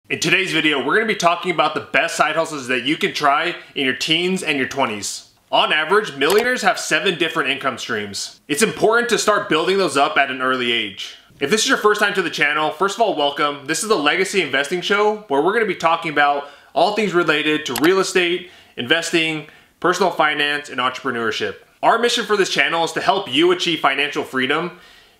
In today's video, we're going to be talking about the best side hustles that you can try in your teens and your 20s. On average, millionaires have 7 different income streams. It's important to start building those up at an early age. If this is your first time to the channel, first of all, welcome. This is the Legacy Investing Show, where we're going to be talking about all things related to real estate, investing, personal finance, and entrepreneurship. Our mission for this channel is to help you achieve financial freedom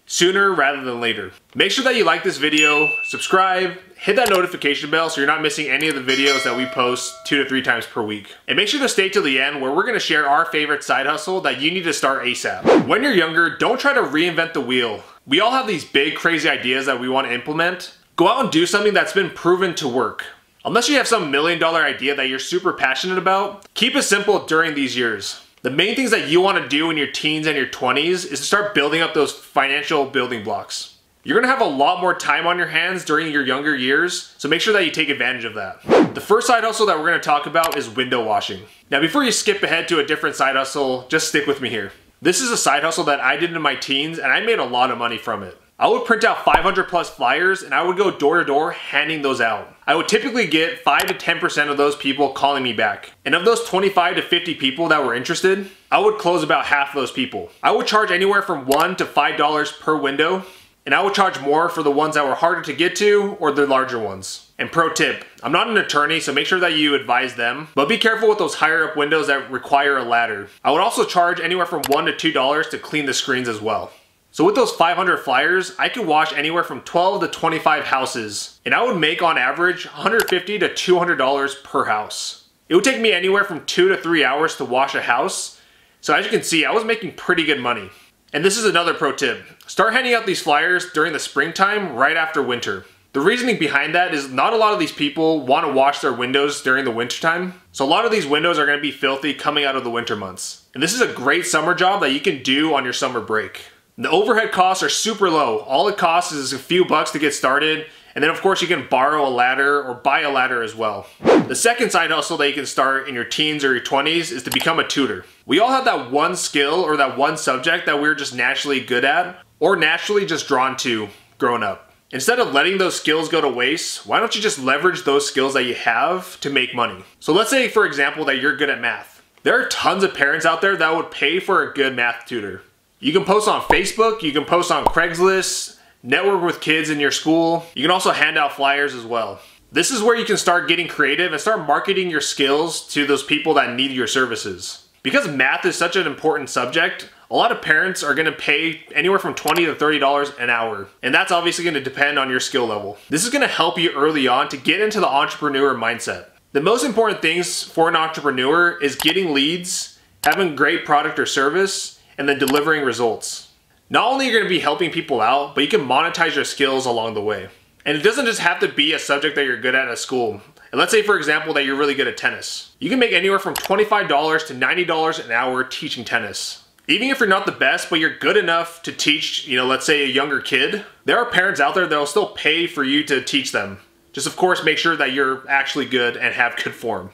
sooner rather than later. Make sure that you like this video, subscribe, hit that notification bell so you're not missing any of the videos that we post 2 to 3 times per week. And make sure to stay till the end where we're going to share our favorite side hustle that you need to start ASAP. When you're younger, don't try to reinvent the wheel. We all have these big crazy ideas that we want to implement. Go out and do something that's been proven to work. Unless you have some $1 million idea that you're super passionate about, keep it simple during these years. The main things that you want to do in your teens and your 20s is to start building up those financial building blocks. You're going to have a lot more time on your hands during your younger years, so make sure that you take advantage of that. The first side hustle that we're going to talk about is window washing. Now before you skip ahead to a different side hustle, just stick with me here. This is a side hustle that I did in my teens and I made a lot of money from it. I would print out 500 plus flyers and I would go door to door handing those out. I would typically get 5 to 10% of those people calling me back. And of those 25 to 50 people that were interested, I would close about half of those people. I would charge anywhere from $1 to $5 per window, and I would charge more for the ones that were harder to get to or the larger ones. And pro tip, I'm not an attorney, so make sure that you advise them, but be careful with those higher up windows that require a ladder. I would also charge anywhere from $1 to $2 to clean the screens as well. So with those 500 flyers, I could wash anywhere from 12 to 25 houses, and I would make on average $150 to $200 per house. It would take me anywhere from 2 to 3 hours to wash a house, so as you can see, I was making pretty good money. And this is another pro tip. Start handing out these flyers during the springtime right after winter. The reasoning behind that is not a lot of these people want to wash their windows during the wintertime, so a lot of these windows are going to be filthy coming out of the winter months. And this is a great summer job that you can do on your summer break. The overhead costs are super low. All it costs is a few bucks to get started, and then of course you can borrow a ladder or buy a ladder as well. The second side hustle that you can start in your teens or your 20s is to become a tutor. We all have that one skill or that one subject that we're just naturally good at or naturally just drawn to growing up. Instead of letting those skills go to waste, why don't you just leverage those skills that you have to make money? So let's say, for example, that you're good at math. There are tons of parents out there that would pay for a good math tutor. You can post on Facebook, you can post on Craigslist, network with kids in your school. You can also hand out flyers as well. This is where you can start getting creative and start marketing your skills to those people that need your services. Because math is such an important subject, a lot of parents are going to pay anywhere from $20 to $30 an hour. And that's obviously going to depend on your skill level. This is going to help you early on to get into the entrepreneur mindset. The most important things for an entrepreneur is getting leads, having great product or service, and then delivering results. Not only are you going to be helping people out, but you can monetize your skills along the way. And it doesn't just have to be a subject that you're good at school. And let's say, for example, that you're really good at tennis. You can make anywhere from $25 to $90 an hour teaching tennis. Even if you're not the best, but you're good enough to teach, let's say a younger kid, there are parents out there that will still pay for you to teach them. Just of course, make sure that you're actually good and have good form.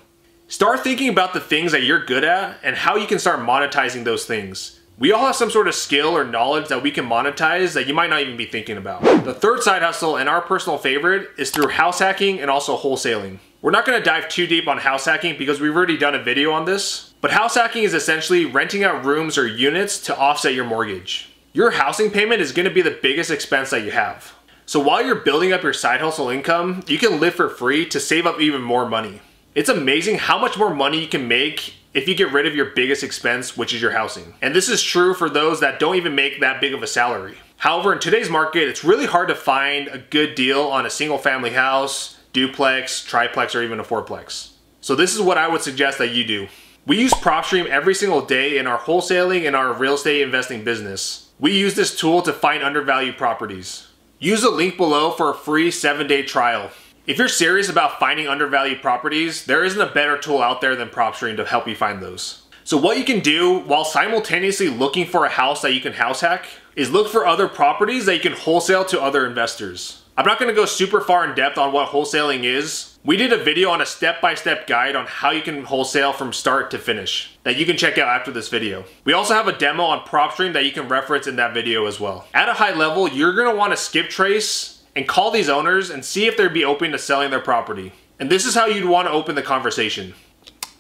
Start thinking about the things that you're good at and how you can start monetizing those things. We all have some sort of skill or knowledge that we can monetize that you might not even be thinking about. The third side hustle and our personal favorite is through house hacking and also wholesaling. We're not going to dive too deep on house hacking because we've already done a video on this, but house hacking is essentially renting out rooms or units to offset your mortgage. Your housing payment is going to be the biggest expense that you have. So while you're building up your side hustle income, you can live for free to save up even more money. It's amazing how much more money you can make if you get rid of your biggest expense, which is your housing. And this is true for those that don't even make that big of a salary. However, in today's market, it's really hard to find a good deal on a single family house, duplex, triplex, or even a fourplex. So this is what I would suggest that you do. We use PropStream every single day in our wholesaling and our real estate investing business. We use this tool to find undervalued properties. Use the link below for a free 7-day trial. If you're serious about finding undervalued properties, there isn't a better tool out there than PropStream to help you find those. So what you can do while simultaneously looking for a house that you can house hack is look for other properties that you can wholesale to other investors. I'm not going to go super far in depth on what wholesaling is. We did a video on a step-by-step guide on how you can wholesale from start to finish that you can check out after this video. We also have a demo on PropStream that you can reference in that video as well. At a high level, you're going to want to skip trace and call these owners and see if they'd be open to selling their property. And this is how you'd want to open the conversation.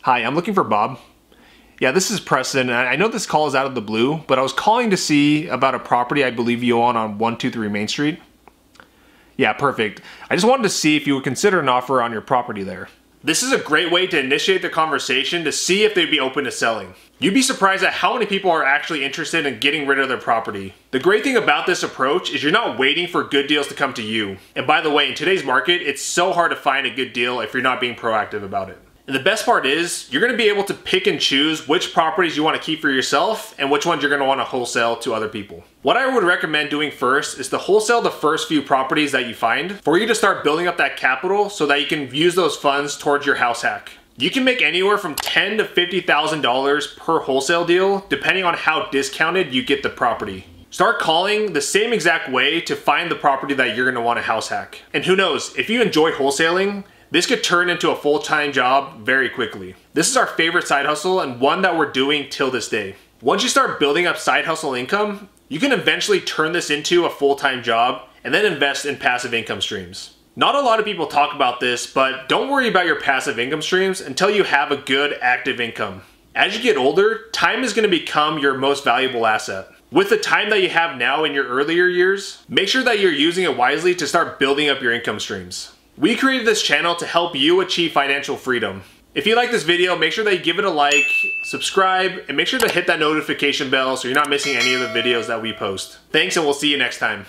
Hi, I'm looking for Bob. Yeah, this is Preston, and I know this call is out of the blue, but I was calling to see about a property I believe you own on 123 Main Street. Yeah, perfect. I just wanted to see if you would consider an offer on your property there. This is a great way to initiate the conversation to see if they'd be open to selling. You'd be surprised at how many people are actually interested in getting rid of their property. The great thing about this approach is you're not waiting for good deals to come to you. And by the way, in today's market, it's so hard to find a good deal if you're not being proactive about it. And the best part is, you're going to be able to pick and choose which properties you want to keep for yourself and which ones you're going to want to wholesale to other people. What I would recommend doing first is to wholesale the first few properties that you find for you to start building up that capital so that you can use those funds towards your house hack. You can make anywhere from $10,000 to $50,000 per wholesale deal depending on how discounted you get the property. Start calling the same exact way to find the property that you're going to want to house hack. And who knows, if you enjoy wholesaling, this could turn into a full-time job very quickly. This is our favorite side hustle and one that we're doing till this day. Once you start building up side hustle income, you can eventually turn this into a full-time job and then invest in passive income streams. Not a lot of people talk about this, but don't worry about your passive income streams until you have a good active income. As you get older, time is going to become your most valuable asset. With the time that you have now in your earlier years, make sure that you're using it wisely to start building up your income streams. We created this channel to help you achieve financial freedom. If you like this video, make sure that you give it a like, subscribe, and make sure to hit that notification bell so you're not missing any of the videos that we post. Thanks, and we'll see you next time.